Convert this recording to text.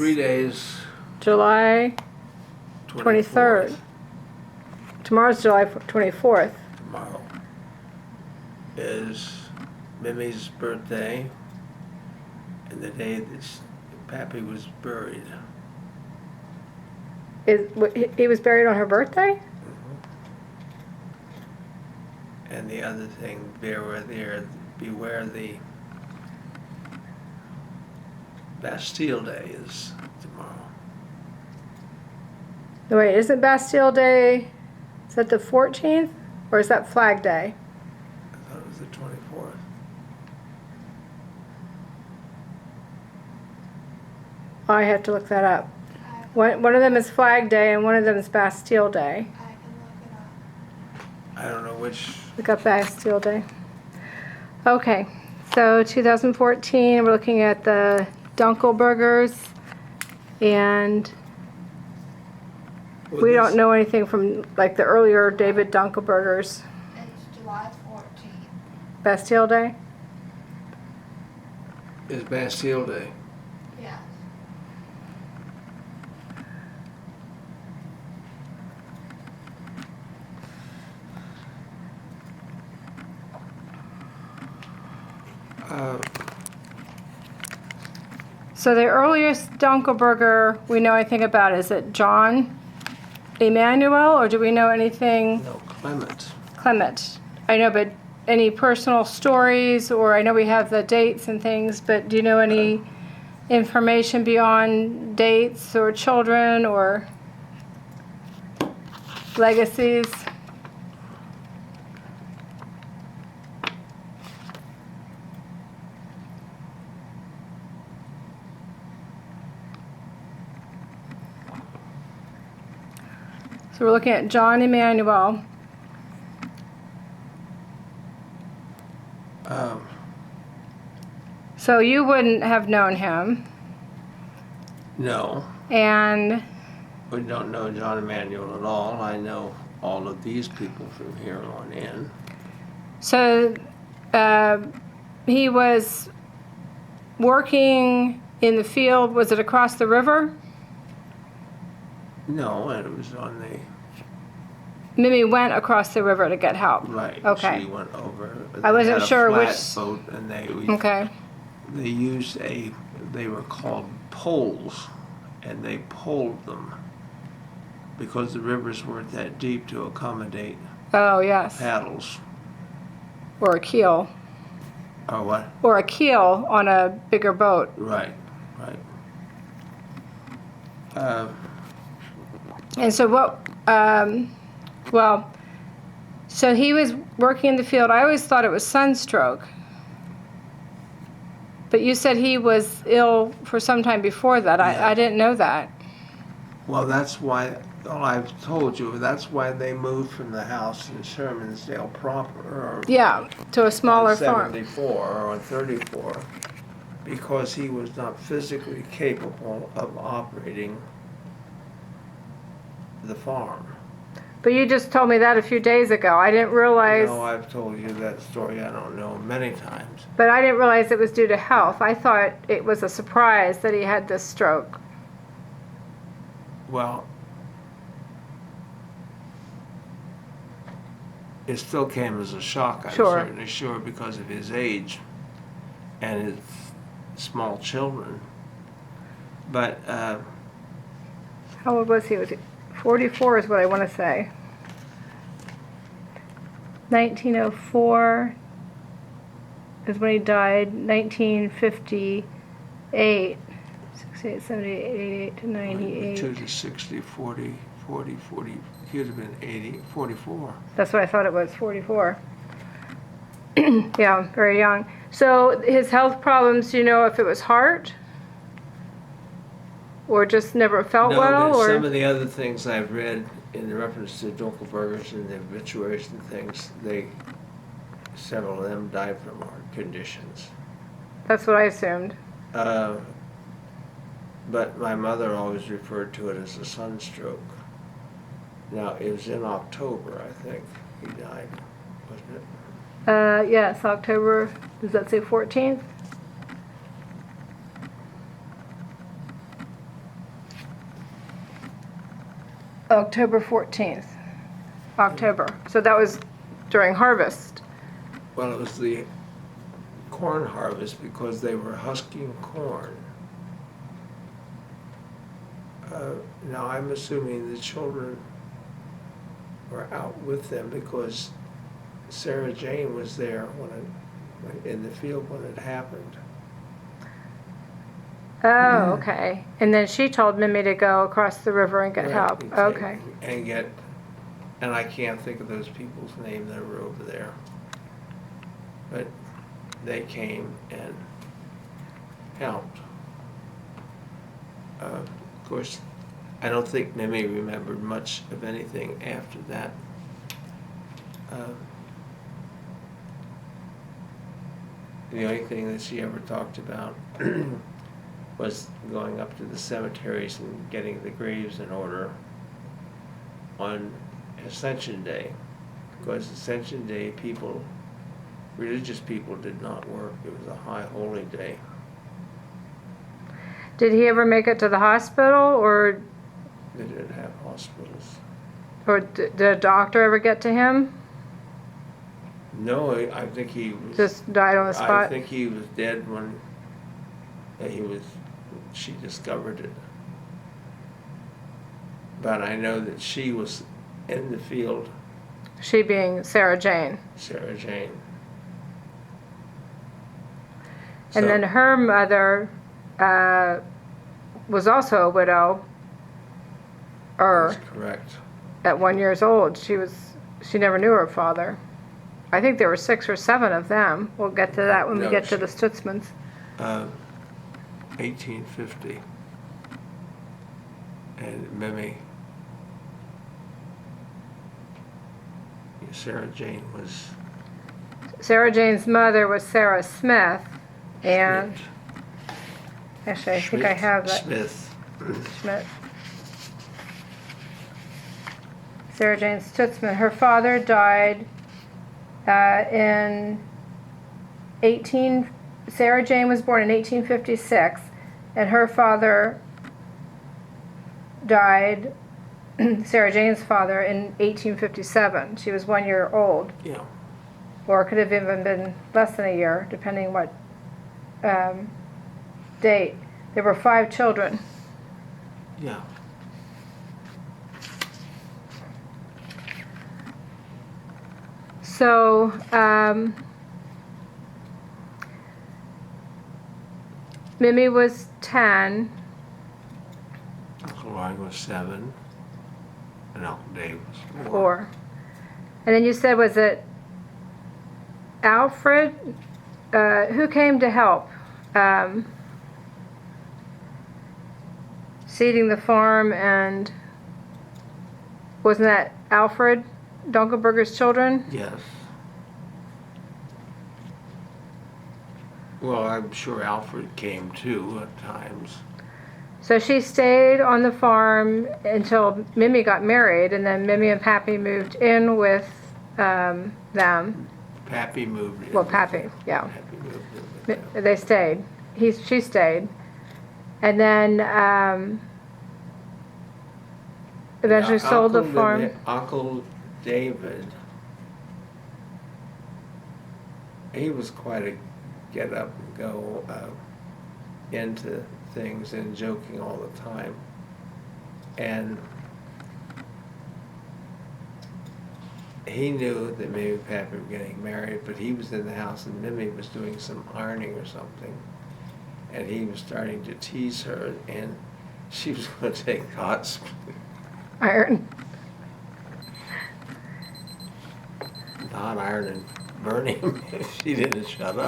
3 days, July 23rd. Tomorrow's July 24th. Tomorrow is Mimi's birthday and the day that Pappy was buried. He was buried on her birthday? And the other thing, beware the Bastille Day is tomorrow. Wait, isn't Bastille Day, is that the 14th? Or is that Flag Day? I thought it was the 24th. I have to look that up. One of them is Flag Day and one of them is Bastille Day. I can look it up. I don't know which. Look up Bastille Day. Okay, so 2014, we're looking at the Dunkelbergers, and we don't know anything from like the earlier David Dunkelbergers. It's July 14th. Bastille Day? Is Bastille Day. Yes. So the earliest Dunkelberger we know anything about, is it John Emanuel, or do we know anything? No, Clement. Clement. I know, but any personal stories, or I know we have the dates and things, but do you know any information beyond dates or children or legacies? So we're looking at John Emanuel. So you wouldn't have known him, No, and we don't know John Emanuel at all. I know all of these people from here on in. so he was working in the field. Was it across the river? No, and it was on the Mimi went across the river to get help. right. Okay. She went over. I wasn't They had a sure flat which- boat, and Okay. they used they were called poles, and they poled them because the rivers weren't that deep to accommodate Oh, yes. paddles. Or a keel. Or what? Or a keel on a bigger boat. Right, right. And so what, well, so he was working in the field. I always thought it was sunstroke. But you said he was ill for some time before that. Yeah. I didn't know that. Well, that's why, well, I've told you, that's why they moved from the house in Shermansdale proper, or Yeah, to a smaller on farm. 74 or on 34, because he was not physically capable of operating the farm. But you just told me that a few days ago. I didn't realize, No, I've told you that story, I don't know, many times. but I didn't realize it was due to health. I thought it was a surprise that he had this stroke. Well, it still came as a shock, I'm Sure. certainly sure, because of his age and his small children. But How old was he? Was he 44 is what I want to say. 1904 is when he died. 1958, 68, 78, 88 to 98. 2 to 60, 40, 40, 40, he would have been 80, 44. That's what I thought it was, 44. Yeah, very young. So his health problems, do you know if it was heart? Or just never felt No, well? but Or some of the other things I've read in reference to Dunkelbergers and the obituaries and things, several of them died from heart conditions. that's what I assumed. But my mother always referred to it as a sunstroke. Now, it was in October, I think, he died, wasn't it? Yes, October, does that say 14th? October 14th. October. So that was during harvest. Well, it was the corn harvest because they were husking corn. Now, I'm assuming the children were out with them because Sarah Jane was there in the field when it happened. Oh, okay. And then she told Mimi to go across the river and get Right, help. exactly. Okay. And I can't think of those people's name that were over there. But they came and helped. Of course, I don't think Mimi remembered much of anything after that. The only thing that she ever talked about was going up to the cemeteries and getting the graves in order on Ascension Day. Because Ascension Day, religious people did not work. It was a high holy day. Did he ever make it to the hospital, or They didn't have hospitals. did a doctor ever get to him? No, I think he was. Just died on the spot? I think he was dead when she discovered it. But I know that she was in the field, She being Sarah Jane. Sarah Jane. And then her mother was also a widow, That's correct. at 1 year old. She never knew her father. I think there were 6 or 7 of them. We'll get to that when we No, get to the Stutzmans. 1850. And Mimi, Sarah Jane was Sarah Jane's mother was Sarah Smith, and actually I think I have that. Smith. Schmidt. Sarah Jane Stutzman. Her father died in 18. Sarah Jane was born in 1856, and her father died. Sarah Jane's father in 1857. She was 1 year old, Yeah. or it could have even been less than a year, depending what date. There were 5 children. Yeah. So, Mimi was 10. Uncle Roy was 7. And Uncle Dave was 4. 4. And then you said, was it Alfred? Who came to help? Seeding the farm, and wasn't that Alfred Dunkelberger's children? Yes. Well, I'm sure Alfred came too at times. So she stayed on the farm until Mimi got married, and then Mimi and Pappy moved in with them. Pappy moved in. Well, Pappy, yeah. Pappy moved in with them. They stayed. She stayed. And then eventually Now, sold the farm. Uncle David, he was quite a get up and go into things and joking all the time. And he knew that Mimi and Pappy were getting married, but he was in the house and Mimi was doing some ironing or something. And he was starting to tease her, and she was going to take hot Iron. iron and burn him if she didn't shut up.